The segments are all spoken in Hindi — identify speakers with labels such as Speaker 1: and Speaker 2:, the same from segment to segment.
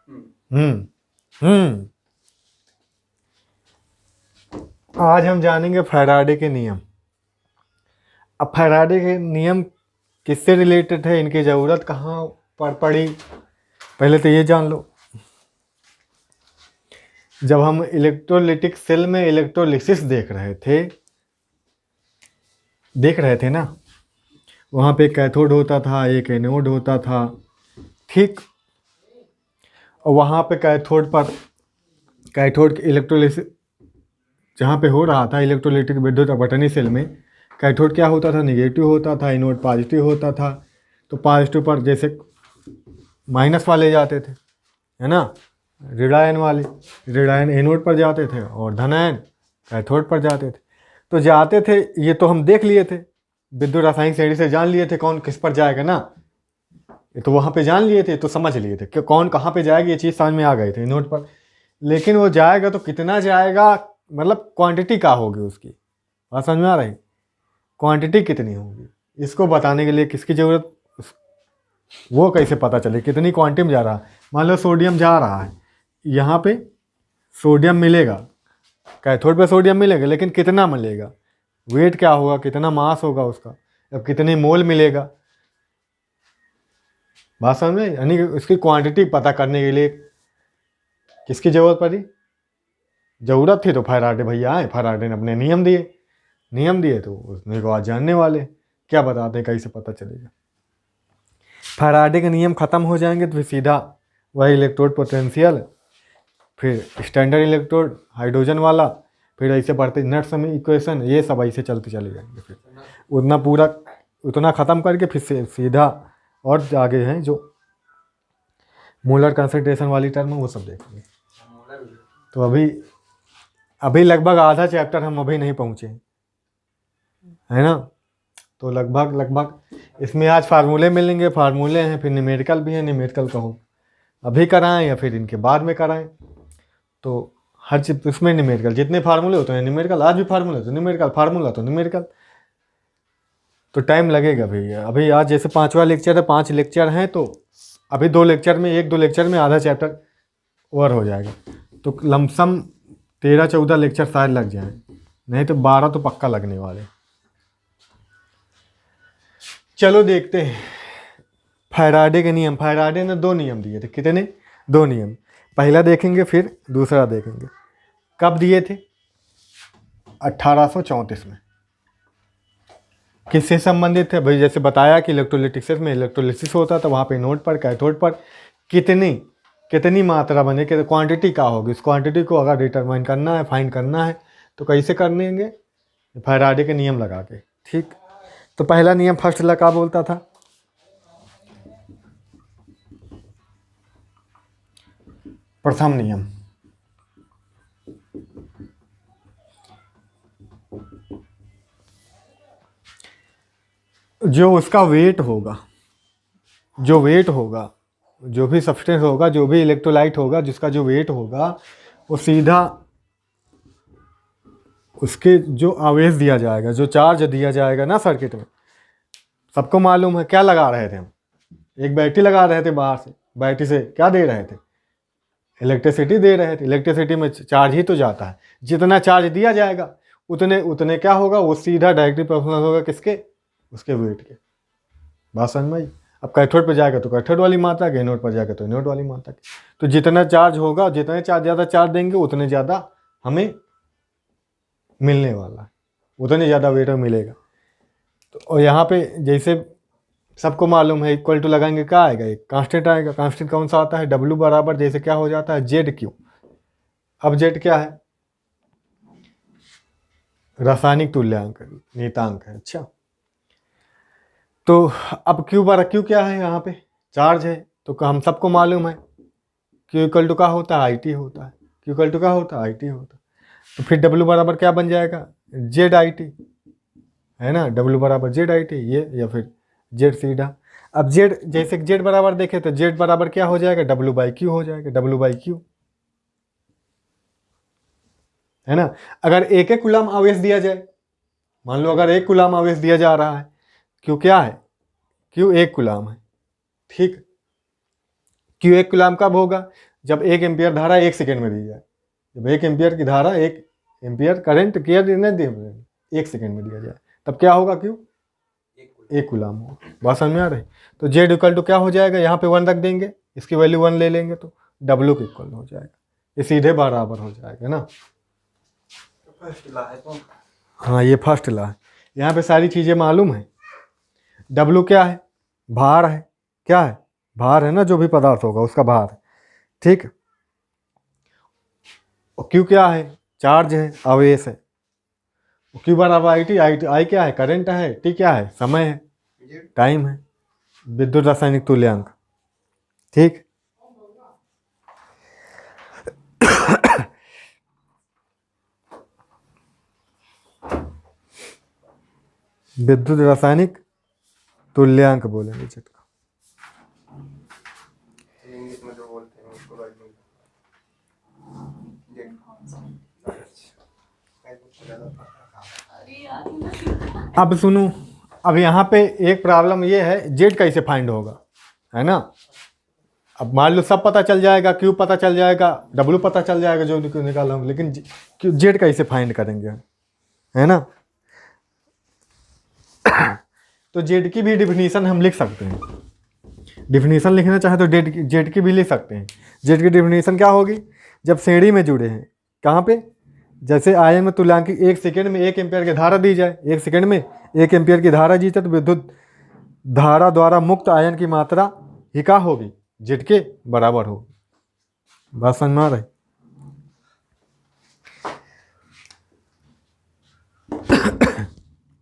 Speaker 1: हम्म हम्म आज हम जानेंगे फैराडे के नियम। अब फैराडे के नियम किससे रिलेटेड है, इनकी ज़रूरत कहाँ पर पड़ी, पहले तो ये जान लो। जब हम इलेक्ट्रोलिटिक सेल में इलेक्ट्रोलिसिस देख रहे थे ना, वहाँ पे कैथोड होता था, एक एनोड होता था, ठीक। और वहाँ पे कैथोड इलेक्ट्रोलिसिस जहाँ पे हो रहा था इलेक्ट्रोलिटिक विद्युत अपठनी सेल में, कैथोड क्या होता था, निगेटिव होता था, एनोड पॉजिटिव होता था। तो पॉजिटिव पर जैसे माइनस वाले जाते थे, है ना, ऋणायन वाले, ऋणायन एनोड पर जाते थे और धनायन कैथोड पर जाते थे। तो जाते थे, ये तो हम देख लिए थे, विद्युत रासायनिक श्रेणी से जान लिए थे कौन किस पर जाएगा ना, ये तो वहाँ पे जान लिए थे, तो समझ लिए थे कि कौन कहाँ पे जाएगी, ये चीज़ समझ में आ गई थी नोट पर। लेकिन वो जाएगा तो कितना जाएगा, मतलब क्वांटिटी क्या होगी उसकी, बात समझ में आ रही, क्वांटिटी कितनी होगी, इसको बताने के लिए किसकी ज़रूरत, वो कैसे पता चले कितनी क्वांटिटी में जा रहा है। मान लो सोडियम जा रहा है, यहाँ पे सोडियम मिलेगा, कैथोड पे सोडियम मिलेगा, लेकिन कितना मिलेगा, वेट क्या होगा, कितना मास होगा उसका, अब कितने मोल मिलेगा, बात समझ में, यानी कि उसकी क्वांटिटी पता करने के लिए किसकी ज़रूरत पड़ी, ज़रूरत थी तो फैराडे भैया आए, फैराडे ने अपने नियम दिए तो उसने को आज जानने वाले क्या बताते हैं, कैसे पता चलेगा। फैराडे के नियम ख़त्म हो जाएंगे तो फिर सीधा वही इलेक्ट्रोड पोटेंशियल, फिर स्टैंडर्ड इलेक्ट्रोड हाइड्रोजन वाला, फिर ऐसे बढ़ते नट्स में इक्वेशन, ये सब ऐसे चलते चले जाएंगे। फिर उतना ख़त्म करके फिर से सीधा और आगे हैं जो मोलर कंसंट्रेशन वाली टर्म है वो सब देखेंगे। तो अभी लगभग आधा चैप्टर हम अभी नहीं पहुँचे, है ना। तो लगभग इसमें आज फार्मूले मिलेंगे, फार्मूले हैं, फिर न्यूमेरिकल भी है, न्यूमेरिकल कहो अभी कराएं या फिर इनके बाद में कराएं। तो हर चीज़ इसमें न्यूमेरिकल, जितने फार्मूले होते हैं न्यूमेरिकल, आज भी फार्मूले तो न्यूमेरिकल, फार्मूला तो न्यूमेरिकल, तो टाइम लगेगा भैया। अभी आज जैसे 5वां लेक्चर है, 5 लेक्चर हैं, तो अभी 2 लेक्चर में, 1-2 लेक्चर में आधा चैप्टर ओवर हो जाएगा। तो लमसम 13-14 लेक्चर शायद लग जाए, नहीं तो 12 तो पक्का लगने वाले। चलो देखते हैं फैराडे के नियम। फैराडे ने 2 नियम दिए थे, कितने, 2 नियम। पहला देखेंगे फिर दूसरा देखेंगे। कब दिए थे, 1834 में। किससे संबंधित थे भाई, जैसे बताया कि इलेक्ट्रोलिटिक्स में इलेक्ट्रोलिसिस होता था, वहाँ पे एनोड पर कैथोड पर कितनी मात्रा बने, कि क्वांटिटी क्या होगी, उस क्वांटिटी को अगर डिटरमाइन करना है, फाइंड करना है, तो कैसे करेंगे, फैराडे के नियम लगा के, ठीक। तो पहला नियम फर्स्ट ला क्या बोलता था, प्रथम नियम, जो उसका वेट होगा, जो भी सब्सटेंस होगा, जो भी इलेक्ट्रोलाइट होगा, जिसका जो वेट होगा, वो सीधा उसके जो आवेश दिया जाएगा, जो चार्ज दिया जाएगा ना सर्किट में, सबको मालूम है क्या लगा रहे थे हम, एक बैटरी लगा रहे थे, बाहर से बैटरी से क्या दे रहे थे, इलेक्ट्रिसिटी दे रहे थे। इलेक्ट्रिसिटी में चार्ज ही तो जाता है, जितना चार्ज दिया जाएगा उतने क्या होगा, वो सीधा डायरेक्टली प्रोपोर्शनल होगा किसके, उसके वेट के, बात समझ में आई। अब कैथोड पर जाएगा तो कैथोड वाली मात्रा के, एनोड पर जाएगा तो एनोड वाली मात्रा की। तो जितना चार्ज होगा, जितने ज़्यादा चार्ज देंगे उतने ज़्यादा हमें मिलने वाला है, उतने ज़्यादा वेट में मिलेगा। तो और यहाँ पे जैसे सबको मालूम है, इक्वल टू लगाएंगे क्या आएगा, एक कांस्टेंट आएगा। कांस्टेंट कौन सा आता है, डब्ल्यू बराबर जैसे क्या हो जाता है, जेड क्यू। अब जेड क्या है, रासायनिक तुल्यांक नियतांक है, अच्छा। तो अब क्यू क्या है, यहाँ पे चार्ज है, तो हम सबको मालूम है क्यू इक्वल टू क्या होता है, आई टी होता है, क्यू इक्वल टू क्या होता है, आई टी होता है। तो फिर डब्ल्यू बराबर क्या बन जाएगा, जेड आई टी, है ना, डब्ल्यू बराबर जेड आई टी, ये या फिर जेड सीधा। अब जेड, जैसे जेड बराबर देखे तो जेड बराबर क्या हो जाएगा, डब्ल्यू बाई क्यू हो जाएगा, डब्ल्यू बाई क्यू, है ना। अगर एक एक कूलम आवेश दिया जाए, मान लो अगर 1 कूलम आवेश दिया जा रहा है, क्यू क्या है, क्यू 1 कूलम है, ठीक। क्यू 1 कूलम कब होगा, जब 1 एम्पियर धारा 1 सेकेंड में दी जाए। जब 1 एम्पियर की धारा 1 एम्पियर करंट किया देने दे 1 सेकेंड में दिया जाए, तब क्या होगा? क्यों? 1 कूलाम होगा। बात समझ में आ रही? तो जेड इक्वल टू क्या हो जाएगा? यहाँ पे 1 रख देंगे, इसकी वैल्यू 1 ले लेंगे तो डब्ल्यू के इक्वल हो जाएगा। ये सीधे बराबर हो जाएगा ना।
Speaker 2: फर्स्ट ला है तो
Speaker 1: हाँ, ये फर्स्ट ला है। यहाँ पे सारी चीज़ें मालूम है। डब्ल्यू क्या है? भार है। क्या है? भार है ना, जो भी पदार्थ होगा उसका भार है। ठीक। और क्यू क्या है? चार्ज है, आवेश है। क्यू बराबर आई टी। आई क्या है? करंट है। टी क्या है? समय है, टाइम है, विद्युत रासायनिक तुल्यांक। ठीक। विद्युत रासायनिक तुल्यांक बोलेंगे जिसका।
Speaker 2: इंग्लिश में जो बोलते हैं उसको राइट में
Speaker 1: अब सुनो, अब यहाँ पे एक प्रॉब्लम ये है, जेड कैसे फाइंड होगा, है ना। अब मान लो सब पता चल जाएगा, क्यू पता चल जाएगा, डब्ल्यू पता चल जाएगा जो निकाला हूँ, लेकिन जेड कैसे फाइंड करेंगे, है ना। तो जेड की भी डिफिनीशन हम लिख सकते हैं। डिफिनीशन लिखना चाहे तो जेड की भी लिख सकते हैं। जेड की डिफिनीशन क्या होगी? जब श्रेणी में जुड़े हैं, कहाँ पे? जैसे आयन में तुल्यांकी 1 सेकेंड में 1 एम्पियर की धारा दी जाए, 1 सेकेंड में 1 एम्पियर की धारा दी जाए, तो विद्युत धारा द्वारा मुक्त आयन की मात्रा ही क्या होगी? जेड के बराबर होगी। बात समझ में आ रही?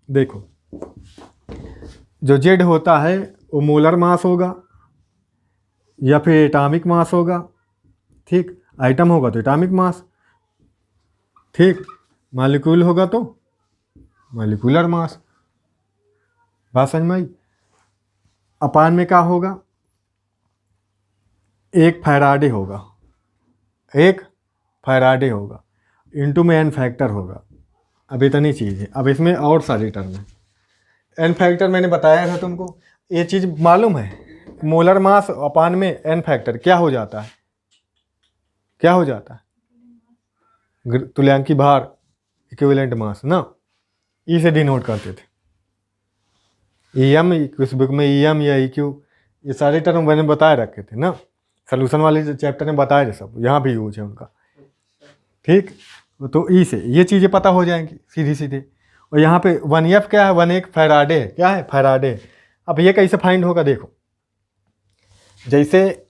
Speaker 1: देखो, जो जेड होता है वो मोलर मास होगा या फिर एटॉमिक मास होगा। ठीक। आइटम होगा तो एटॉमिक मास। ठीक। मॉलिक्यूल होगा तो मॉलिक्यूलर मास। बात समझ में आई? अपान में क्या होगा? 1 फैराडे होगा, 1 फैराडे होगा, इंटू में n फैक्टर होगा। अब इतनी चीज़ है। अब इसमें और सारी टर्म है। n फैक्टर मैंने बताया था तुमको, ये चीज़ मालूम है। मोलर मास अपान में n फैक्टर क्या हो जाता है? क्या हो जाता है? तुल्यांकी भार, इक्विवेलेंट मास ना। ई से डिनोट करते थे। EM, कुछ बुक में EM या EQ, ये सारे टर्म मैंने बताए रखे थे ना। सोल्यूशन वाले चैप्टर में बताए थे सब, यहाँ भी यूज है उनका। ठीक। तो ई से ये चीज़ें पता हो जाएंगी सीधी सीधे। और यहाँ पे 1F क्या है? 1 फैराडे है। क्या है? फैराडे। अब ये कैसे फाइंड होगा? देखो, जैसे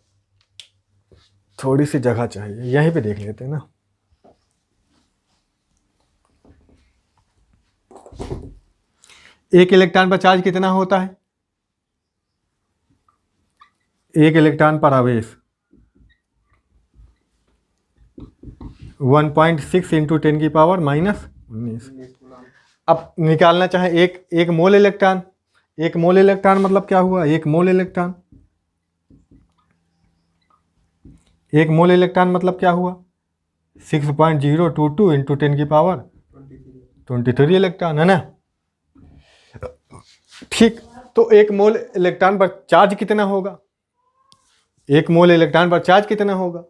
Speaker 1: थोड़ी सी जगह चाहिए, यहीं पे देख लेते हैं ना। एक इलेक्ट्रॉन पर चार्ज कितना होता है? 1 इलेक्ट्रॉन पर आवेश 1.6 इंटू 10 की पावर -19। अब निकालना चाहे एक मोल इलेक्ट्रॉन। 1 मोल इलेक्ट्रॉन मतलब क्या हुआ? 1 मोल इलेक्ट्रॉन। 1 मोल इलेक्ट्रॉन मतलब क्या हुआ? 6.022 इंटू 10 की पावर 23 इलेक्ट्रॉन, है ना। ठीक। तो 1 मोल इलेक्ट्रॉन पर चार्ज कितना होगा? 1 मोल इलेक्ट्रॉन पर चार्ज कितना होगा?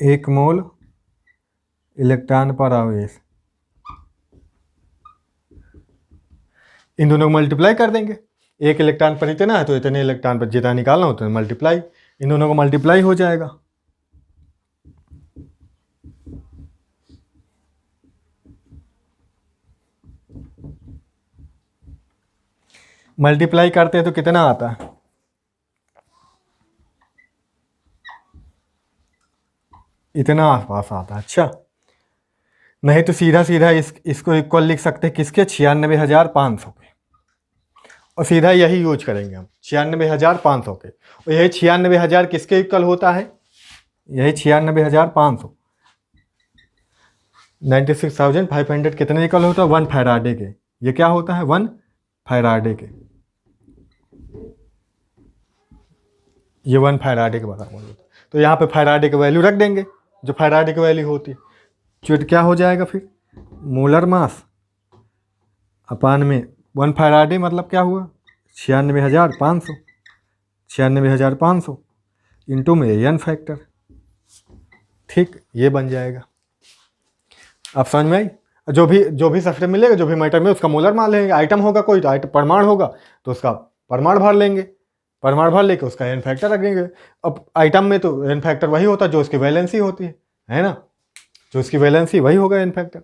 Speaker 1: 1 मोल इलेक्ट्रॉन पर आवेश, इन दोनों को मल्टीप्लाई कर देंगे। 1 इलेक्ट्रॉन पर इतना है तो इतने इलेक्ट्रॉन पर जितना निकालना होता है मल्टीप्लाई, इन दोनों को मल्टीप्लाई हो जाएगा। मल्टीप्लाई करते हैं तो कितना आता है? इतना आसपास आता है। अच्छा, नहीं तो सीधा सीधा इसको इक्वल लिख सकते हैं किसके? 96,500 के। और सीधा यही यूज करेंगे हम, 96,500 के। और यही 96,000 किसके इक्वल होता है? यही 96,500 96,500 कितने इक्वल होता है? 1 फैराडे के। ये क्या होता है? 1 फैराडे के। ये 1 फैराडे के बराबर होता है। तो यहाँ पे फैराडे की वैल्यू रख देंगे, जो फैराडे की वैल्यू होती है। जो क्या हो जाएगा फिर? मोलर मास अपान में 1 फैराडे मतलब क्या हुआ? 96,500। 96,500 इंटू में एन फैक्टर। ठीक, ये बन जाएगा। आप समझ में आई? जो भी सब्सट्रेट मिलेगा, जो भी मैटर में, उसका मोलर मान लेंगे। आइटम होगा कोई तो आइटम परमाणु होगा तो उसका परमाणु भर लेंगे, परमाणु भर लेके उसका एन फैक्टर रखेंगे। अब आइटम में तो एन फैक्टर वही होता है जो उसकी वैलेंसी होती है ना, जो उसकी वैलेंसी वही होगा एन फैक्टर।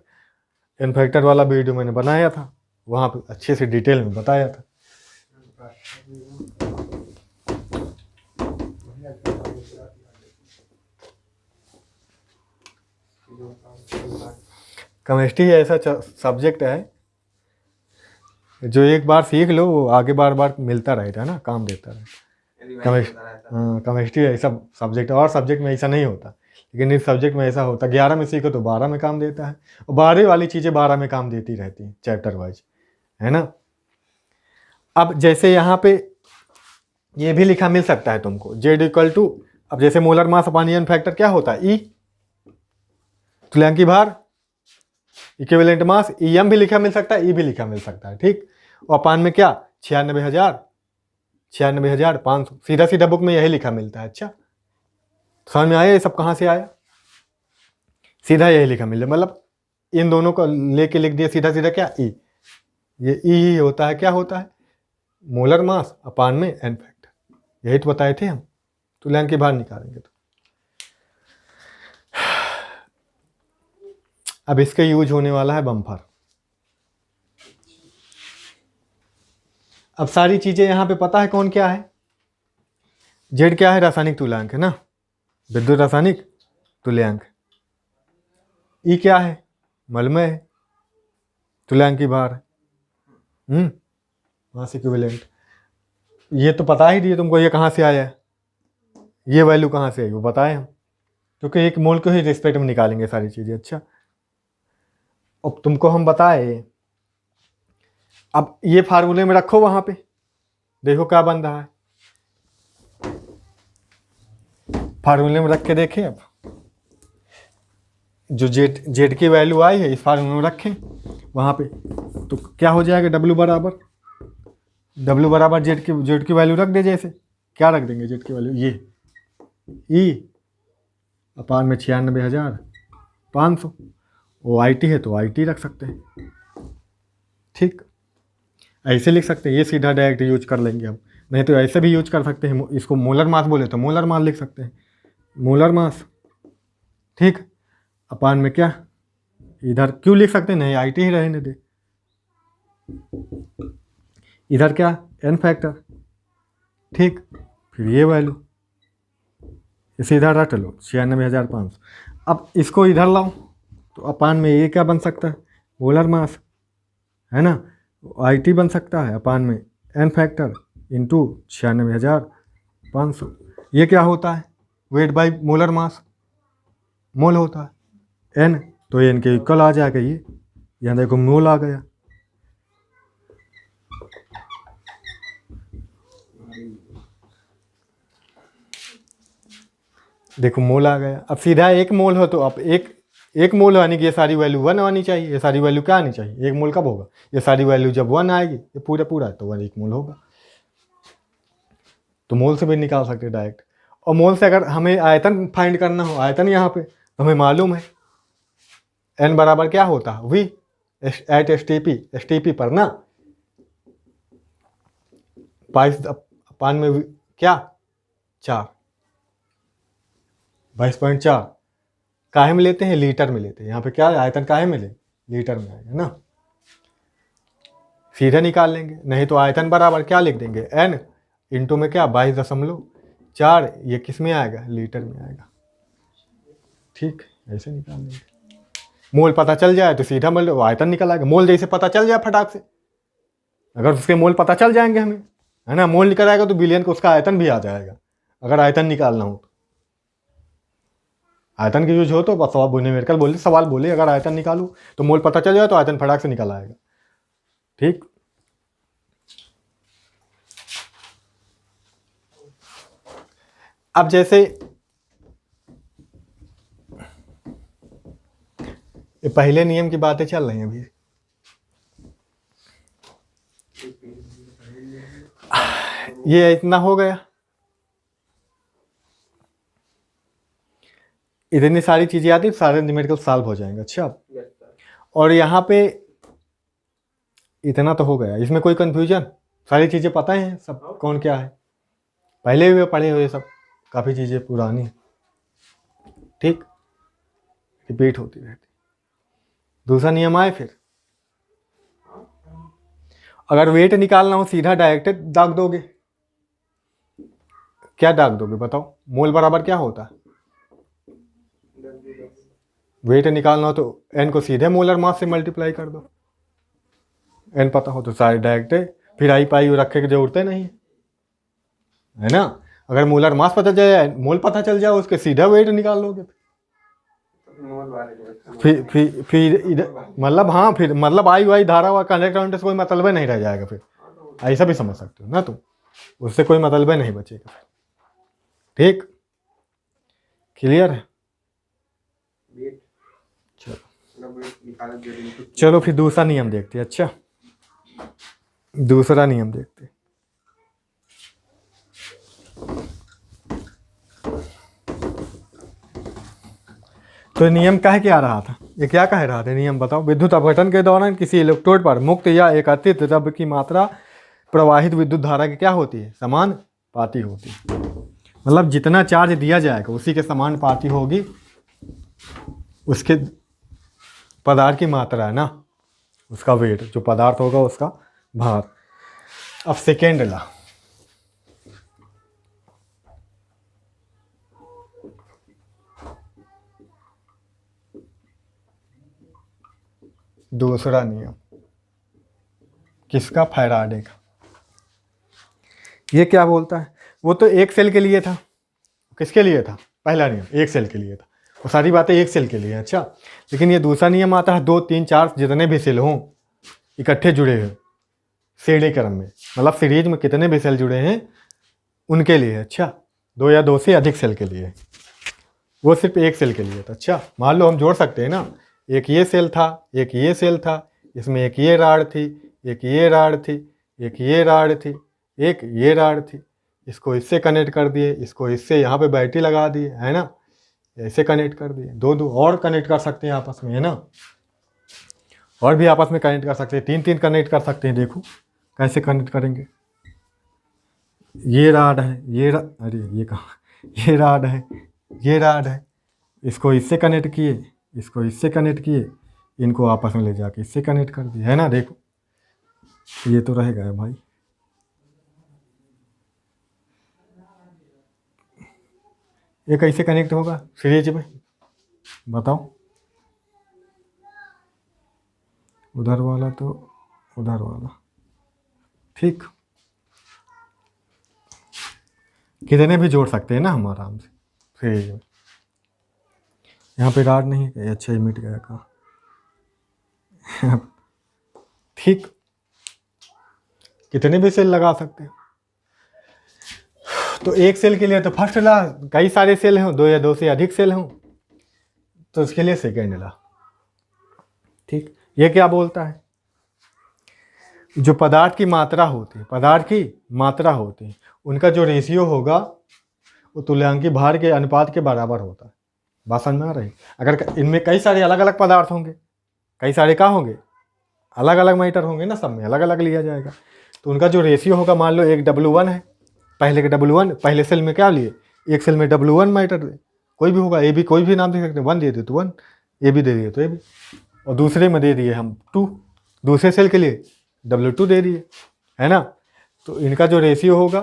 Speaker 1: एन फैक्टर वाला वीडियो मैंने बनाया था, वहाँ पे अच्छे से डिटेल में बताया था। केमिस्ट्री ऐसा सब्जेक्ट है जो एक बार सीख लो वो आगे बार बार मिलता रहता है ना, काम देता है। केमिस्ट्री ऐसा सब्जेक्ट, और सब्जेक्ट में ऐसा नहीं होता, लेकिन इस सब्जेक्ट में ऐसा होता। 11 में सीखो तो 12 में काम देता है, और 12 वाली चीज़ें 12 में काम देती रहती हैं चैप्टर वाइज, है ना। अब जैसे यहाँ पे ये भी लिखा मिल सकता है तुमको, जेड इक्वल टू, अब जैसे molar mass upon n factor क्या होता है, ई, तुल्यांकी भार, इक्विवेलेंट मास, ईएम भी लिखा मिल सकता है, ई भी लिखा मिल सकता है। ठीक, और अपान में क्या 96,500, सीधा सीधा बुक में यही लिखा मिलता है। अच्छा, समझ में आया ये सब कहाँ से आया? सीधा यही लिखा मिल, मतलब इन दोनों को लेके लिख दिया सीधा सीधा क्या, ई। ये ई ही होता है, क्या होता है, मोलर मास अपान में एन फैक्टर। यही तो बताए थे हम, तुल्यांकी भार निकालेंगे तो। अब इसका यूज होने वाला है बम्फर। अब सारी चीजें यहां पे पता है कौन क्या है। जेड क्या है, रासायनिक तुल्यांक है ना, विद्युत रासायनिक तुल्यांक। ई क्या है, मलमय है, तुल्यांकी भार है, मास इक्विवेलेंट। ये तो पता ही दिए तुमको, ये कहाँ से आया है, ये वैल्यू कहाँ से आई वो बताए हम, क्योंकि एक मोल के ही रिस्पेक्ट में निकालेंगे सारी चीजें। अच्छा, अब तुमको हम बताए, अब ये फार्मूले में रखो, वहां पे देखो क्या बन रहा है। फार्मूले में रख के देखें, अब जो जेड की वैल्यू आई है इस फार्मूले में रखें वहां पे, तो क्या हो जाएगा, डब्ल्यू बराबर जेड की वैल्यू रख दे। जैसे क्या रख देंगे जेड की वैल्यू, ये ई अपान में 96,500, वो आई टी है तो आई टी रख सकते हैं। ठीक, ऐसे लिख सकते हैं, ये सीधा डायरेक्ट यूज कर लेंगे हम, नहीं तो ऐसे भी यूज कर सकते हैं। इसको मोलर मास बोले तो मोलर मास लिख सकते हैं, मोलर मास। ठीक, अपान में क्या, इधर क्यों लिख सकते हैं, नहीं आई टी ही रहने दे, इधर क्या एन फैक्टर। ठीक, फिर ये वैल्यू इसे इधर रट लो 96,500। अब इसको इधर लाओ तो अपान में ये क्या बन सकता है, मोलर मास है ना, आई टी बन सकता है अपान में एन फैक्टर इंटू 96,500। ये क्या होता है, वेट बाई मोलर मास, मोल होता है, एन तो एन के इक्वल आ जाएगा। ये यहाँ देखो मोल आ गया। देखो मोल आ गया। अब सीधा एक मोल हो तो अब एक मोल यानी कि ये सारी वैल्यू 1 आनी चाहिए, ये सारी वैल्यू क्या आनी चाहिए, एक मोल कब होगा, ये सारी वैल्यू जब 1 आएगी, ये पूरा तो 1 मोल होगा। तो मोल से भी निकाल सकते डायरेक्ट। और मोल से अगर हमें आयतन फाइंड करना हो, आयतन यहाँ पे तो हमें मालूम है एन बराबर क्या होता है, V at S T P पर ना 22 अपान में क्या 4, 22.4 काहे में लेते हैं, लीटर में लेते हैं। यहाँ पे क्या आयतन काहे में ले, लीटर में आएगा ना, सीधे निकाल लेंगे। नहीं तो आयतन बराबर क्या लिख देंगे, एन इंटू में क्या 22.4, ये किस में आएगा, लीटर में आएगा। ठीक, ऐसे निकाल लेंगे। मोल पता चल जाए तो सीधा मोल आयतन निकल आएगा। मोल जैसे पता चल जाए फटाक से, अगर उसके मोल पता चल जाएंगे हमें, है ना, मोल निकल आएगा तो बिलियन को उसका आयतन भी आ जाएगा। अगर आयतन निकालना हो तो आयतन की यूज हो तो बस न्यूमेरिकल बोले, सवाल बोले अगर आयतन निकालूं तो मोल पता चल जाए तो आयतन फटाक से निकल आएगा। ठीक, अब जैसे ये पहले नियम की बातें चल रही हैं अभी, ये इतना हो गया। इतनी सारी चीज़ें आती सारे न्यूमेरिकल सॉल्व हो जाएंगे। अच्छा,
Speaker 2: यस सर।
Speaker 1: और यहाँ पे इतना तो हो गया, इसमें कोई कंफ्यूजन? सारी चीज़ें पता हैं सब, कौन क्या है, पहले भी पढ़े हुए सब, काफ़ी चीज़ें पुरानी, ठीक, रिपीट होती रहती। दूसरा नियम आए फिर, अगर वेट निकालना हो सीधा डायरेक्ट दाग दोगे। क्या दाग दोगे बताओ? मोल बराबर क्या होता है? वेट निकालना हो तो एन को सीधे मोलर मास से मल्टीप्लाई कर दो, एन पता हो तो सारे डायरेक्ट, फिर आई पाई रखे की जरूरत नहीं है ना। अगर मोलर मास पता चल जाए, मोल पता चल जाए, उसके सीधा वेट निकाल लोगे। फिर इधर मतलब, हाँ, फिर मतलब आई वाई धारा व कनेक्ट से कोई मतलब नहीं रह जाएगा फिर, ऐसा भी समझ सकते हो ना तुम, उससे कोई मतलब नहीं बचेगा। ठीक, क्लियर है? चलो फिर दूसरा नियम देखते हैं। अच्छा, दूसरा नियम देखते हैं। तो नियम कह क्या रहा था, ये क्या कह रहा था नियम बताओ? विद्युत अपघटन के दौरान किसी इलेक्ट्रोड पर मुक्त या एकत्रित द्रव्य की मात्रा प्रवाहित विद्युत धारा की क्या होती है? समानुपाती होती है। मतलब जितना चार्ज दिया जाएगा उसी के समानुपाती होगी उसके पदार्थ की मात्रा है ना, उसका वेट, जो पदार्थ होगा उसका भार। अब सेकेंड ला, दूसरा नियम किसका? फैराडे का। ये क्या बोलता है? वो तो एक सेल के लिए था, किसके लिए था? पहला नियम एक सेल के लिए था, वो सारी बातें एक सेल के लिए। अच्छा, लेकिन ये दूसरा नियम आता है 2 3 4 जितने भी सेल हों इकट्ठे जुड़े हुए श्रेणी क्रम में, मतलब सीरीज में कितने भी सेल जुड़े हैं उनके लिए। अच्छा, 2 या 2 से अधिक सेल के लिए, वो सिर्फ एक सेल के लिए था। अच्छा, मान लो हम जोड़ सकते हैं ना, एक ये सेल था, एक ये सेल था, इसमें एक ये राड थी, एक ये राड थी, एक ये राड थी, एक ये राड थी, इसको इससे कनेक्ट कर दिए, इसको इससे यहाँ पे बैटरी लगा दिए, है ना, ऐसे कनेक्ट कर दिए। 2 2 और कनेक्ट कर सकते हैं आपस में, है ना, और भी आपस में कनेक्ट कर सकते हैं, 3 3 कनेक्ट कर सकते हैं। देखो कैसे कनेक्ट करेंगे। ये राड है, अरे ये कहाँ, ये राड है, ये राड है, इसको इससे कनेक्ट किए, इसको इससे कनेक्ट किए, इनको आपस में ले जाके इससे कनेक्ट कर दिए, है ना। देखो ये तो रहेगा भाई, ये कैसे कनेक्ट होगा सीरीज में बताओ? उधर वाला तो उधर वाला, ठीक, कितने भी जोड़ सकते हैं ना हम आराम से सीरीज में। यहाँ पे राड नहीं है, अच्छा ही मिट गया कहाँ। ठीक, कितने भी सेल लगा सकते हैं। तो एक सेल के लिए तो फर्स्ट ला, कई सारे सेल हों, 2 या 2 से अधिक सेल हों तो उसके लिए सेकेंड ला। ठीक, ये क्या बोलता है? जो पदार्थ की मात्रा होती है, पदार्थ की मात्रा होती है, उनका जो रेशियो होगा वो तुल्यांकी भार के अनुपात के बराबर होता है। बात समझ में आ रही? अगर इनमें कई सारे अलग अलग पदार्थ होंगे, कई सारे क्या होंगे, अलग अलग मीटर होंगे ना, सब में अलग अलग लिया जाएगा, तो उनका जो रेशियो होगा, मान लो एक W1 है, पहले के W1, पहले सेल में क्या लिए, एक सेल में W1 मीटर, कोई भी होगा, ए बी कोई भी नाम दे सकते हैं, 1 दे दिए तो 1, ए बी दे दिए तो ए बी, और दूसरे में दे दिए हम 2, दूसरे सेल के लिए W2 दे दिए, है ना। तो इनका जो रेशियो होगा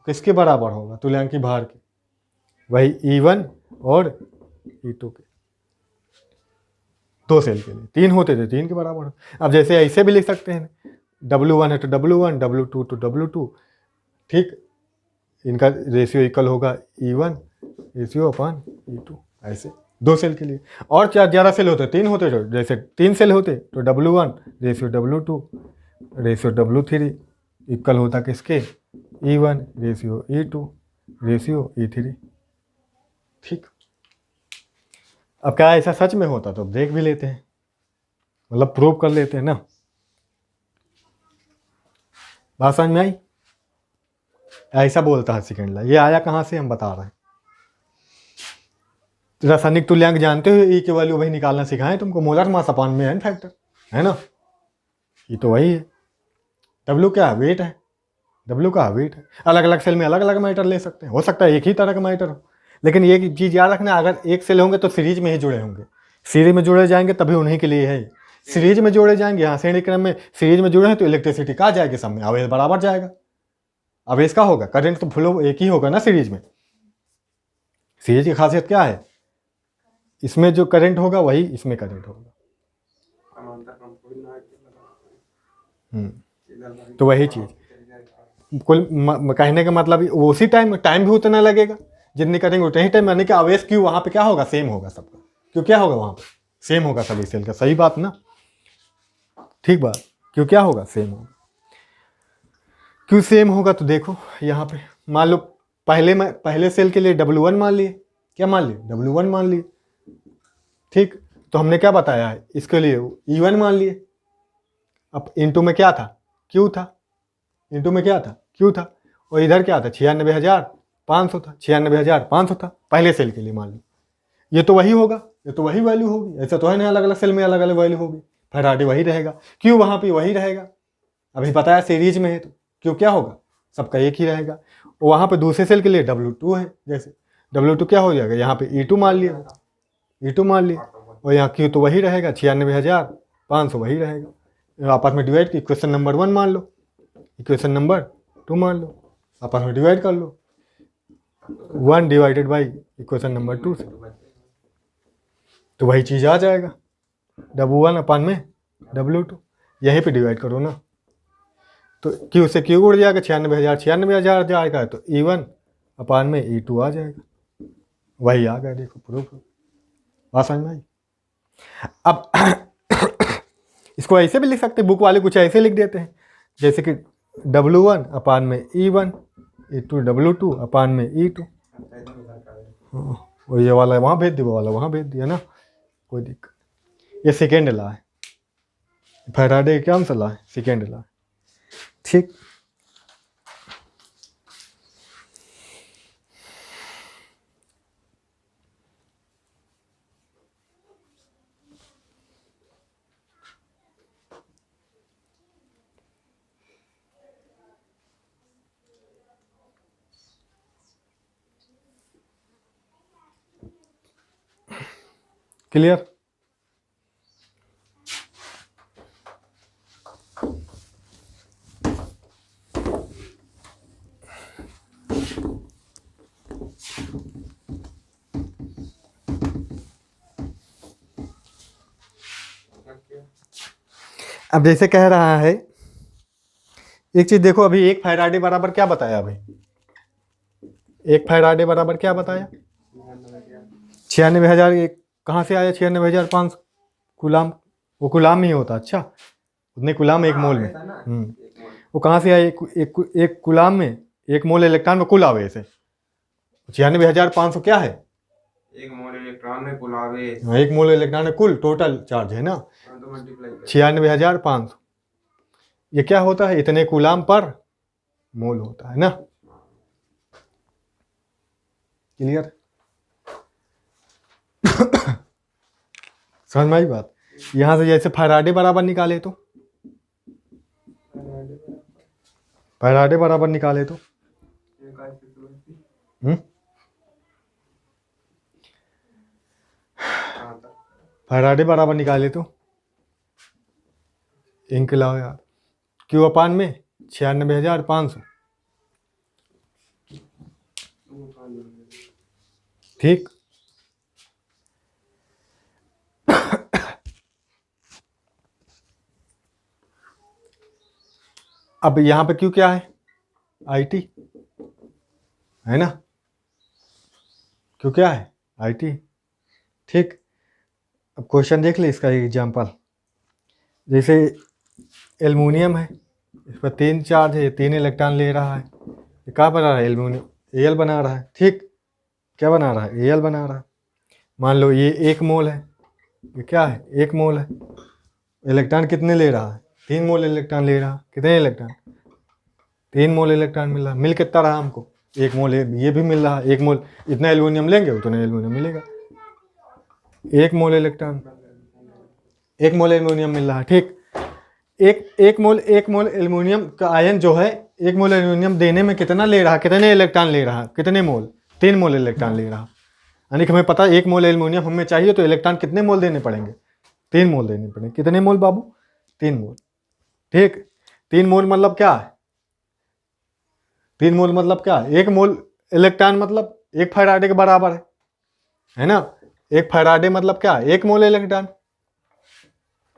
Speaker 1: किसके बराबर होगा? तुल्यांकी भार के, वही E1 और E2 के, 2 सेल के लिए, 3 होते थे 3 के बराबर। अब जैसे ऐसे भी लिख सकते हैं, W1 है तो W1, W2 तो W2, ठीक, इनका रेशियो इक्वल होगा E1 रेशियो अपॉन E2, ऐसे 2 सेल के लिए। और चार ज़्यादा सेल होते, 3 होते, तो जैसे 3 सेल होते तो W1 ratio W2 ratio W3 equal होता किसके? E1 ratio E2 ratio E3। ठीक, अब क्या ऐसा सच में होता तो देख भी लेते हैं, मतलब प्रूव कर लेते हैं ना। बात समझ में आई? ऐसा बोलता है सेकेंड ला, ये आया कहाँ से हम बता रहे हैं। रासायनिक तुल्यांक जानते हो, ई की वैल्यू वही निकालना सिखाएं तुमको, मोलर मास अपान में एन फैक्टर, है ना, ये तो वही है। डब्ल्यू क्या है? वेट है। डब्ल्यू का वेट है। अलग अलग सेल में अलग अलग मैटर ले सकते हैं, हो सकता है एक ही तरह का मैटर हो, लेकिन एक चीज़ याद रखना, अगर एक सेल होंगे तो सीरीज में ही जुड़े होंगे, सीरीज में जुड़े जाएंगे तभी उन्हीं के लिए है। सीरीज में जोड़े जाएंगे, यहाँ श्रेणी क्रम में सीरीज में जुड़े हैं तो इलेक्ट्रिसिटी कहाँ जाएगी? सब में आवेश बराबर जाएगा। आवेश का होगा, करंट तो फ्लो एक ही होगा ना सीरीज में। सीरीज की खासियत क्या है? इसमें जो करंट होगा वही इसमें करंट होगा। तो वही चीज़ कुल कहने का मतलब उसी टाइम भी उतना लगेगा जितनी करेंगे उतने ही टाइम, यानी कि आवेश क्यों वहाँ पे क्या होगा? सेम होगा सबका। क्यों क्या होगा? वहाँ पे सेम होगा सभी सेल का। सही बात ना, ठीक बात। क्यों क्या होगा? सेम होगा। क्यों सेम होगा? तो देखो यहाँ पे मान लो पहले सेल के लिए W1 मान लिए, क्या मान लिए? W1 मान लिए, ठीक। तो हमने क्या बताया है इसके लिए? E1 मान लिए। अब इनटू में क्या था? Q था। इनटू में क्या था? Q था। और इधर क्या था? 96,500 था। 96,500 था पहले सेल के लिए मान लो। ये तो वही होगा, ये तो वही वैल्यू होगी। ऐसा तो है नहीं अलग अलग सेल में अलग अलग वैल्यू होगी। फैराडे वही रहेगा, Q वहाँ पे वही रहेगा। अभी पता है सीरीज में है तो Q क्या होगा? सबका एक ही रहेगा। वहाँ पे दूसरे सेल के लिए W2 है, जैसे W2 क्या हो जाएगा? यहाँ पे E2 मान लिया, E2 मान लिया, और यहाँ Q तो वही रहेगा, 96,500 वही रहेगा। आपस में डिवाइड की इक्वेशन नंबर 1 मान लो, इक्वेशन नंबर 2 मान लो, आपस में डिवाइड कर लो 1 डिवाइडेड बाई इक्वेशन नंबर 2 से, तो वही चीज़ आ जाएगा। W1 अपान में W2, यहीं पे डिवाइड करो ना, तो Q से Q उड़ जाएगा, 96,000 जाएगा तो E1 अपान में E2 आ जाएगा। वही आ गया, देखो प्रूफ। बात समझ में आई? अब इसको ऐसे भी लिख सकते हैं, बुक वाले कुछ ऐसे लिख देते हैं, जैसे कि W1 अपान में E1, E2 W2 अपान में E2। और ये वाला वहाँ भेज दिया, वो वाला वहाँ भेज दिया ना, कोई दिक्कत। ये सेकेंड लॉ है, फैराडे क्या सा लॉ है? सेकेंड लॉ, ठीक। क्लियर? अब जैसे कह रहा है, एक चीज देखो, अभी एक फैराडे बराबर क्या बताया? अभी एक फैराडे बराबर क्या बताया? 96,000। एक कहाँ से आया 96,500? कुलाम, वो कुलाम ही होता। अच्छा, उतने कुलाम एक मोल में, वो कहाँ से आया? एक कुलाम में एक मोल इलेक्ट्रॉन में कुल आवेश है। 96,500 क्या है?
Speaker 2: एक मोल इलेक्ट्रॉन में कुल आवेश।
Speaker 1: हाँ, एक मोल इलेक्ट्रॉन में कुल टोटल चार्ज है ना, 96,500। ये क्या होता है? इतने कुलाम पर मोल होता है ना। क्लियर? समझ में आई बात? यहां से जैसे फैराडे बराबर निकाले तो, फैराडे बराबर निकाले तो फैराडे बराबर निकाले तो इंक लाओ यार, Q अपान में 96,500, ठीक। अब यहाँ पे Q क्या है? IT है ना। Q क्या है? IT, ठीक। अब क्वेश्चन देख ले इसका एग्जाम्पल। जैसे एल्युमिनियम है, इस पर 3 चार्ज है, 3 इलेक्ट्रॉन ले रहा है। ये क्या बना रहा है? एल्युमिनियम Al बना रहा है, ठीक। क्या बना रहा है? Al बना रहा है। मान लो ये 1 मोल है, ये क्या है? 1 मोल है। इलेक्ट्रॉन कितने ले रहा है? 3 मोल इलेक्ट्रॉन ले रहा है। कितने इलेक्ट्रॉन? 3 मोल इलेक्ट्रॉन मिल रहा है। मिल कितना रहा हमको? 1 मोल। ये भी मिल रहा है 1 मोल। इतना एल्युमिनियम लेंगे उतना एल्युमिनियम मिलेगा। 1 मोल इलेक्ट्रॉन, 1 मोल एल्यूमिनियम मिल रहा है, ठीक। एक मोल एल्यूमिनियम का आयन जो है, 1 मोल एल्यूमिनियम देने में कितना ले रहा, कितने इलेक्ट्रॉन ले रहा, कितने मोल, 3 मोल इलेक्ट्रॉन ले रहा। यानी कि हमें पता है 1 मोल एल्यूमिनियम हमें चाहिए, तो इलेक्ट्रॉन कितने मोल देने पड़ेंगे, 3 मोल देने पड़ेंगे। कितने मोल बाबू, 3 मोल, ठीक। 3 मोल मतलब क्या है, 3 मोल मतलब क्या है, 1 मोल इलेक्ट्रॉन मतलब 1 फैराडे के बराबर है ना। 1 फैराडे मतलब क्या है, 1 मोल इलेक्ट्रॉन,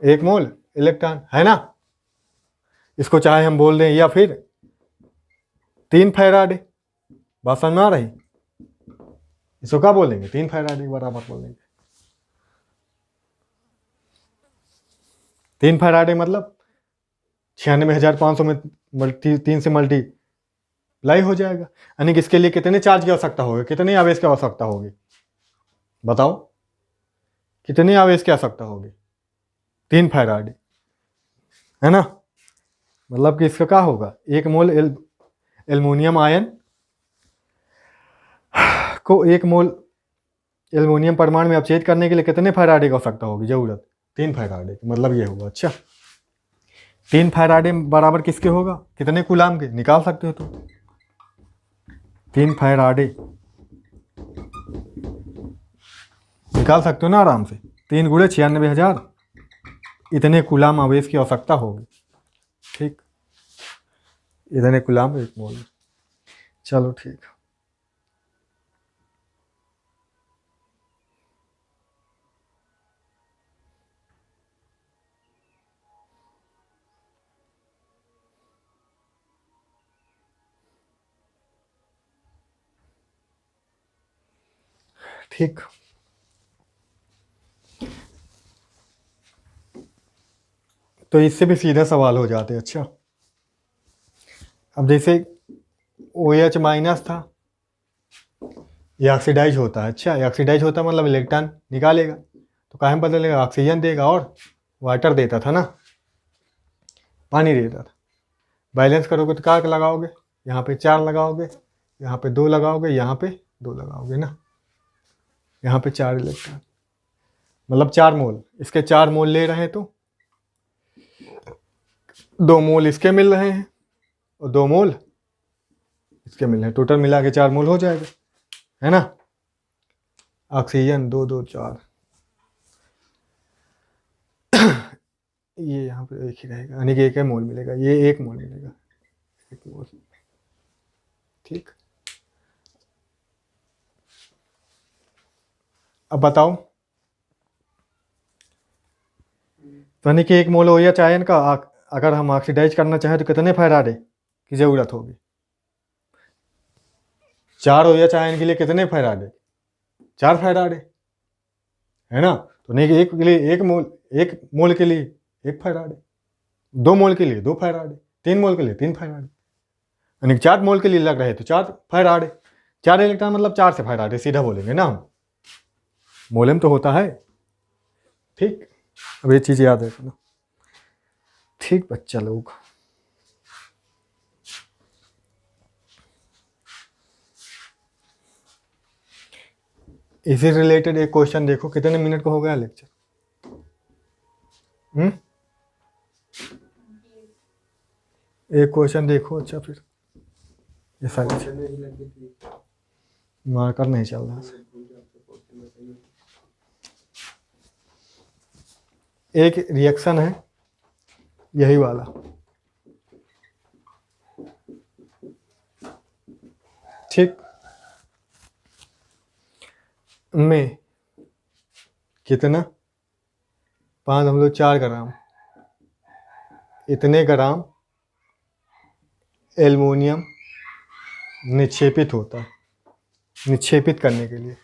Speaker 1: 1 मोल इलेक्ट्रॉन है ना। इसको चाहे हम बोल दें या फिर 3 फैराडे, बात समझ में आ रही, इसको क्या बोलेंगे, 3 फैराडे के बराबर बोलेंगे। 3 फैराडे मतलब 96,500 में 3 से मल्टीप्लाई हो जाएगा। यानी कि इसके लिए कितने चार्ज की आवश्यकता होगी, कितने आवेश की आवश्यकता होगी, बताओ कितने आवेश की आवश्यकता होगी, 3 फैराडे है ना। मतलब कि इसका क्या होगा, 1 मोल एल्युमिनियम आयन को 1 मोल एल्युमिनियम परमाणु में अपचयित करने के लिए कितने फैराडे की आवश्यकता होगी, जरूरत 3 फैराडे। मतलब ये होगा, अच्छा 3 फैराडे बराबर किसके होगा, कितने कूलाम के, निकाल सकते हो तो 3 फैराडे निकाल सकते हो ना आराम से, 3 गुणे 96,000, इतने कूलाम आवेश की आवश्यकता होगी, ठीक। इतने कूलाम 1 मोल, चलो ठीक। ठीक, तो इससे भी सीधा सवाल हो जाते हैं। अच्छा अब जैसे OH माइनस था, ये ऑक्सीडाइज होता है, अच्छा ऑक्सीडाइज होता है मतलब इलेक्ट्रॉन निकालेगा, तो काहे में बदलेगा, ऑक्सीजन देगा और वाटर देता था ना, पानी देता था। बैलेंस करोगे तो क्या लगाओगे, यहाँ पे 4 लगाओगे, यहाँ पे 2 लगाओगे, यहाँ पे 2 लगाओगे ना, यहाँ पे 4 इलेक्ट्रॉन मतलब 4 मोल, इसके 4 मोल ले रहे हैं तो 2 मोल इसके मिल रहे हैं और 2 मोल इसके मिल रहे हैं, टोटल मिला के 4 मोल हो जाएगा, है ना। ऑक्सीजन 2 2 4, ये यहाँ पे एक ही रहेगा, यानी कि 1 मोल मिलेगा, ये 1 मोल मिलेगा, 1 मोल, ठीक। अब बताओ, तो यानी कि 1 मोल OH आयन का अगर हम ऑक्सीडाइज करना चाहें तो कितने फैराडे की जरूरत होगी, 4 OH आयन के लिए कितने फैराडे, 4 फैराडे है ना। तो नहीं कि 1 के लिए 1 मोल, 1 मोल के लिए 1 फैराडे, 2 मोल के लिए 2 फैराडे, 3 मोल के लिए 3 फैराडे, यानी 4 मोल के लिए लग रहे तो 4 फैराडे, 4 इलेक्ट्रॉन मतलब 4 से फैराडे सीधा बोलेंगे ना हम, मोलेम तो होता है, ठीक। अब ये चीज़ याद रखना, ठीक बच्चा लोग। इसी रिलेटेड एक क्वेश्चन देखो, कितने मिनट का हो गया लेक्चर, एक क्वेश्चन देखो। अच्छा फिर ये सारी मार्कर नहीं चल रहा, एक रिएक्शन है यही वाला, ठीक, में कितना 5.4 ग्राम, इतने ग्राम एल्युमिनियम निक्षेपित होता है, निक्षेपित करने के लिए,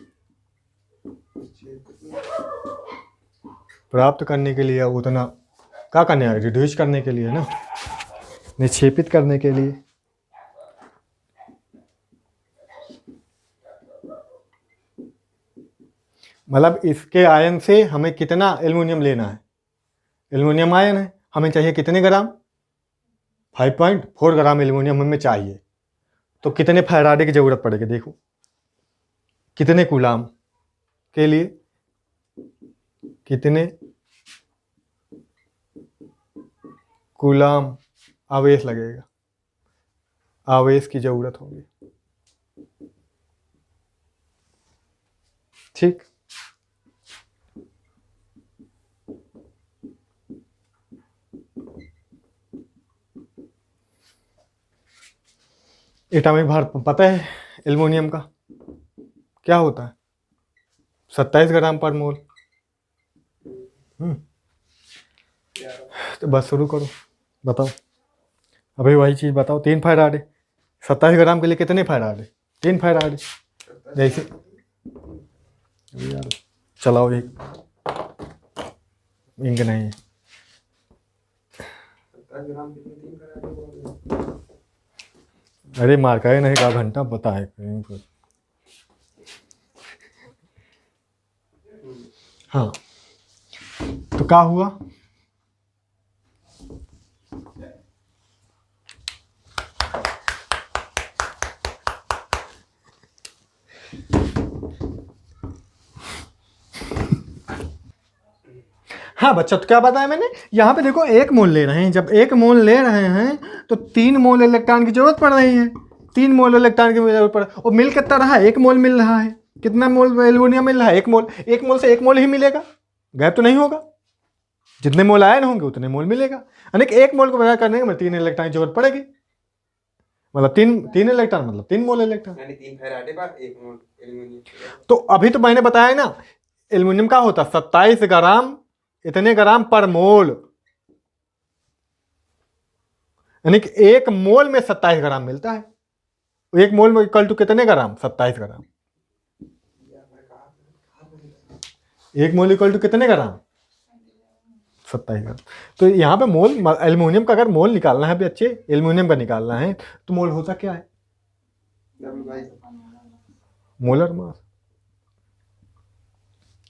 Speaker 1: प्राप्त करने के लिए, उतना क्या करने है, रिड्यूस करने के लिए ना, निक्षेपित करने के लिए। मतलब इसके आयन से हमें कितना एल्युमिनियम लेना है, एल्युमिनियम आयन है, हमें चाहिए कितने ग्राम, 5.4 ग्राम एल्युमिनियम हमें चाहिए, तो कितने फैराडे की जरूरत पड़ेगी, देखो कितने कूलाम के लिए कितने कूलाम आवेश लगेगा, आवेश की जरूरत होगी। ठीक, एटॉमिक भार पता है एल्युमिनियम का क्या होता है? 27 ग्राम पर मोल। तो बस शुरू करो, बताओ अभी वही चीज़ बताओ। 3 फैराडे 27 ग्राम के लिए कितने फैराडे? 3 फैराडे। जैसे यार चलाओ, एक इंक नहीं है।
Speaker 2: 70 ग्राम कितने 3 फैराडे बोल रहे?
Speaker 1: अरे मार्का है नहीं, का घंटा पता है कहीं पर। हाँ, तो क्या हुआ? हाँ बच्चा, तो क्या बताया मैंने? यहाँ पे देखो 1 मोल ले रहे हैं, जब 1 मोल ले रहे हैं तो 3 मोल इलेक्ट्रॉन की जरूरत पड़ रही है। 3 मोल इलेक्ट्रॉन की जरूरत पड़, और मिल कितना रहा? 1 मोल मिल रहा है। कितना मोल एल्युमिनियम मिल रहा है? 1 मोल। 1 मोल से 1 मोल ही मिलेगा, गैप तो नहीं होगा। जितने मोल आयन होंगे उतने मोल मिलेगा। यानी कि 1 मोल को बराबर करने में 3 इलेक्ट्रॉन की जरूरत पड़ेगी। मतलब 3 इलेक्ट्रॉन मतलब 3 मोल इलेक्ट्रॉन।
Speaker 2: यानी 3 फैराडे पर 1 मोल एल्युमिनियम।
Speaker 1: तो अभी तो मैंने बताया ना, एल्युमिनियम का होता 27 ग्राम, इतने ग्राम पर मोल। यानी कि 1 मोल में 27 ग्राम मिलता है। 1 मोल में इक्वल टू कितने ग्राम? 27 ग्राम। 1 मोल इक्वल टू कितने ग्राम? 27 ग्राम। तो यहाँ पे मोल, एल्युमिनियम का अगर मोल निकालना है बच्चे, एल्युमिनियम का निकालना है तो मोल होता क्या है? Molar mass.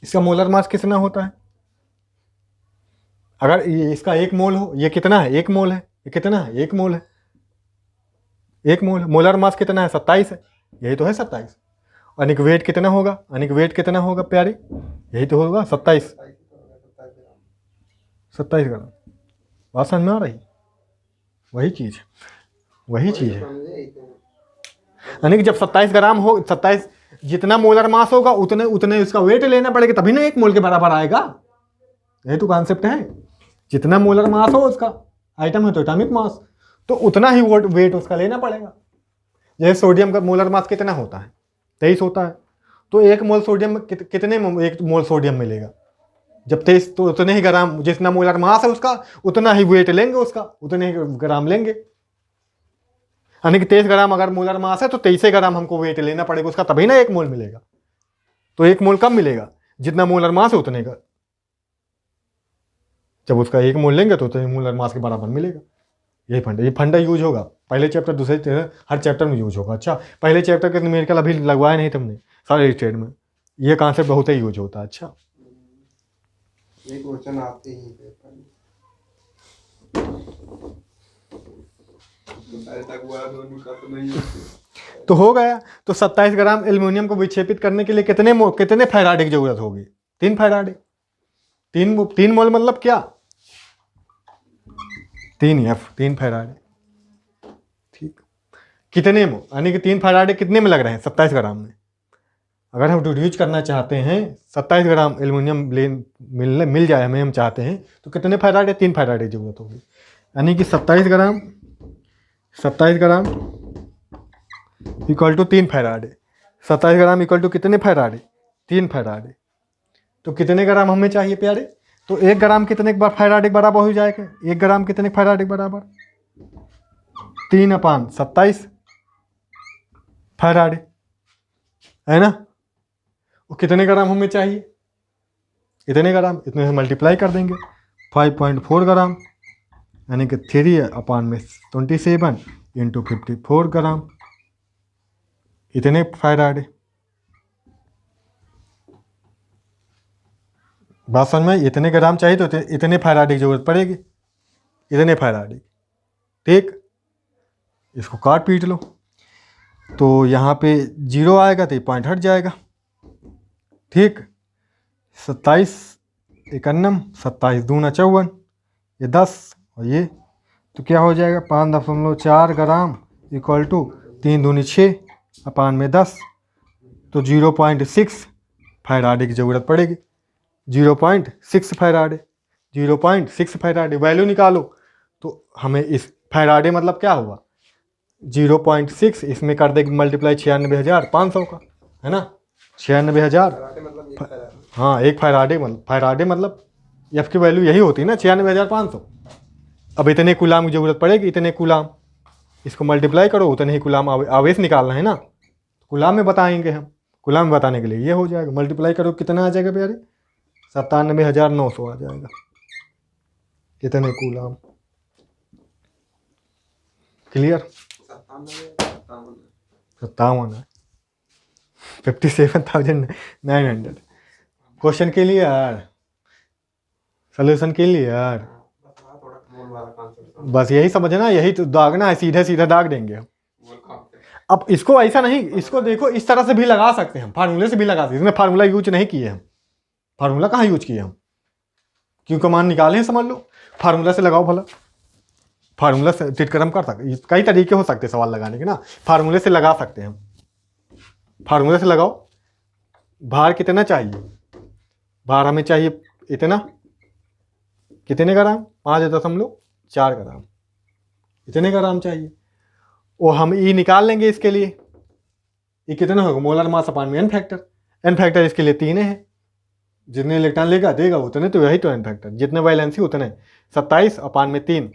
Speaker 1: इसका मोलर मास कितना होता है? अगर ये इसका 1 मोल हो, ये कितना है? 1 मोल है। ये कितना है? 1 मोल है। 1 मोल। मोलर मास कितना है? 27 है। यही तो है 27। अनिक वेट कितना होगा? अनिक वेट कितना होगा प्यारे? यही तो होगा 27। 27 ग्राम। बात समझ में आ रही? वही चीज है। यानी कि जब 27 ग्राम हो, 27 जितना मोलर मास होगा उतने उसका वेट लेना पड़ेगा, तभी ना 1 मोल के बराबर आएगा। यही तो कॉन्सेप्ट है। जितना मोलर मास हो उसका, आइटम है तो एटॉमिक मास, तो उतना ही वेट उसका लेना पड़ेगा। जैसे सोडियम का मोलर मास कितना होता है? 23 होता है। तो 1 मोल सोडियम में कितने 1 मोल सोडियम मिलेगा? जब 23, तो उतने ही ग्राम, जितना मोलर मास है उसका उतना ही वेट लेंगे, उसका उतने ही ग्राम लेंगे। यानी कि 23 ग्राम अगर मोलर मास है तो 23 ग्राम हमको वेट लेना पड़ेगा उसका, तभी ना 1 मोल मिलेगा। तो 1 मोल कब मिलेगा? जितना मोलर मास है उतने का। जब उसका 1 मोल लेंगे तो उतने मोलर मास के बराबर मिलेगा। ये फंडा यूज होगा पहले चैप्टर, दूसरे हर चैप्टर में यूज होगा। अच्छा, पहले चैप्टर के न्यूमेरिकल अभी लगवाया नहीं तुमने सारे स्टेट में, ये कॉन्सेप्ट बहुत ही यूज होता है। अच्छा,
Speaker 2: ये क्वेश्चन आते ही पेपर में। तक हुआ तो नहीं।
Speaker 1: तो हो गया। तो 27 ग्राम एल्युमिनियम को विक्षेपित करने के लिए कितने फैराडे की जरूरत होगी? 3 फैराडे। 3 मोल मतलब क्या? 3 फैराडे। ठीक, कितने में? यानी कि 3 फैराडे कितने में लग रहे हैं? 27 ग्राम में। अगर हम रिड्यूस करना चाहते हैं, 27 ग्राम एल्युमिनियम मिल जाए हमें, हम चाहते हैं तो कितने फैराडे? 3 फैराडे की जरूरत होगी। यानी कि 27 gram equal to 3 faraday. 27 gram equal to कितने फैराडे? 3 फैराडे। तो कितने ग्राम हमें चाहिए प्यारे? तो 1 ग्राम कितने फैराडे के बराबर हो जाएगा? 1 ग्राम कितने फैराडे के बराबर? 3/27 फैराडे, है ना? वो कितने ग्राम हमें चाहिए? इतने ग्राम, इतने से मल्टीप्लाई कर देंगे। 5.4 ग्राम, यानी कि 3/27 इंटू 54 ग्राम, इतने फैराडे। बात समझ में? इतने ग्राम चाहिए तो इतने फैराडे की जरूरत पड़ेगी, इतने फैराडे। ठीक, इसको काट पीट लो तो यहाँ पे 0 आएगा तो ये पॉइंट हट जाएगा। ठीक, 27 51, 27 दूना 54, ये 10 और ये, तो क्या हो जाएगा 5.4 ग्राम इक्वल टू 3 दूनी 6 अपान में 10, तो 0.6 फैराडे की ज़रूरत पड़ेगी। 0.6 फैराडे, 0.6 फैराडे वैल्यू निकालो। तो हमें इस फैराडे मतलब क्या हुआ 0.6, इसमें कर देगी मल्टीप्लाई 96,500 का, है ना 96,000।
Speaker 2: फैराडे मतलब एक फैराडे।
Speaker 1: हाँ एक फैराडे मतलब एफ की वैल्यू यही होती है ना 96,500। अब इतने गुलाम की ज़रूरत पड़ेगी, इतने गुलाम, इसको मल्टीप्लाई करो, उतने ही गुलाम आवेश निकालना है ना, गुलाम में बताएंगे हम, गुलाम में बताने के लिए ये हो जाएगा, मल्टीप्लाई करो कितना आ जाएगा प्यारे 97,900 आ जाएगा, कितने गुलाम। क्लियर? 57 है, 57,900। क्वेश्चन के लिए यार, सोल्यूशन के लिए यार,
Speaker 2: थोड़ा मोल वाला कॉन्सेप्ट।
Speaker 1: बस यही समझना, यही तो दागना है, सीधे सीधे दाग देंगे हम। अब इसको ऐसा नहीं, इसको देखो इस तरह से भी लगा सकते हैं, फार्मूले से भी लगा सकते हैं, इसमें फार्मूला यूज नहीं किए हम, फार्मूला कहाँ यूज किए हम, क्यों कमान निकाले हैं समझ लो, फार्मूला से लगाओ भला, फार्मूला से टिटकरम कर सकते, कई तरीके हो सकते हैं सवाल लगाने के ना, फार्मूले से लगा सकते हैं हम, फार्मूले से लगाओ। भार कितना चाहिए, भार हमें चाहिए इतना, कितने ग्राम 5.4 ग्राम, इतने ग्राम चाहिए, और हम ई निकाल लेंगे इसके लिए, ये कितना होगा मोलर मास अपान में एन फैक्टर, एन फैक्टर इसके लिए 3 है, जितने इलेक्ट्रॉन लेगा देगा उतने, तो यही तो एन फैक्टर, जितने वैलेंसी उतने, 27 अपान में 3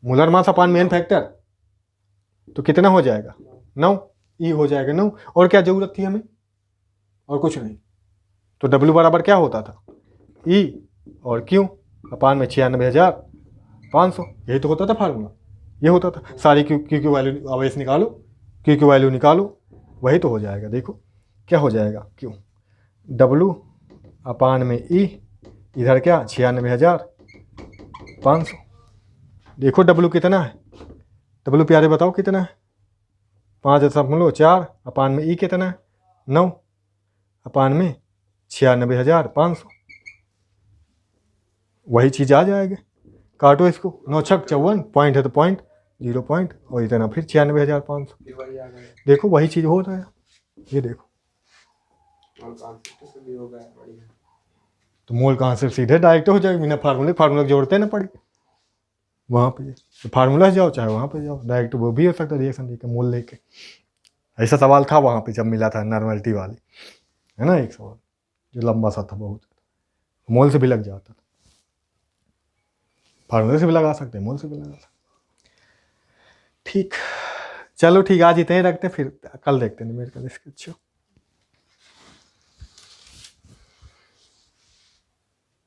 Speaker 1: मोलर मास अपान में एन फैक्टर, तो कितना हो जाएगा 9, ई हो जाएगा 9, और क्या जरूरत थी हमें, और कुछ नहीं, तो डब्ल्यू बराबर क्या होता था ई और क्यू अपान में 96,500, यही तो होता था फार्मूला, ये होता था, सारी क्यू की वैल्यू आवेश निकालो, क्यू की वैल्यू निकालो, वही तो हो जाएगा। देखो क्या हो जाएगा क्यू डब्ल्यू अपान में ई, इधर क्या 96,500, देखो डब्ल्यू कितना है, डब्ल्यू प्यारे बताओ कितना है, 5.4 अपान में ई कितना है 9 अपान में 96,500, वही चीज़ आ जाएगी, काटो इसको, 9 छक 54, पॉइंट है तो पॉइंट, 0 पॉइंट और इतना फिर 96,500, देखो वही चीज़ हो रहा है, ये देखो तो मोल कहाँ से सीधे डायरेक्ट हो जाएगा, बिना फार्मूला जोड़ते ना पड़ी, वहाँ पे तो फार्मूला से जाओ चाहे वहाँ पे जाओ, डायरेक्ट वो भी हो सकता है रिएक्शन लेके मोल लेके, ऐसा सवाल था वहाँ पे जब मिला था नॉर्मलिटी वाली, है ना एक सवाल जो लंबा सा था बहुत, मोल से भी लग जाता था, फार्मूले से भी लगा सकते हैं, मोल से भी लगा सकते। ठीक, चलो ठीक, आज इतने ही रखते हैं, फिर कल देखते हैं मेरे का स्केच।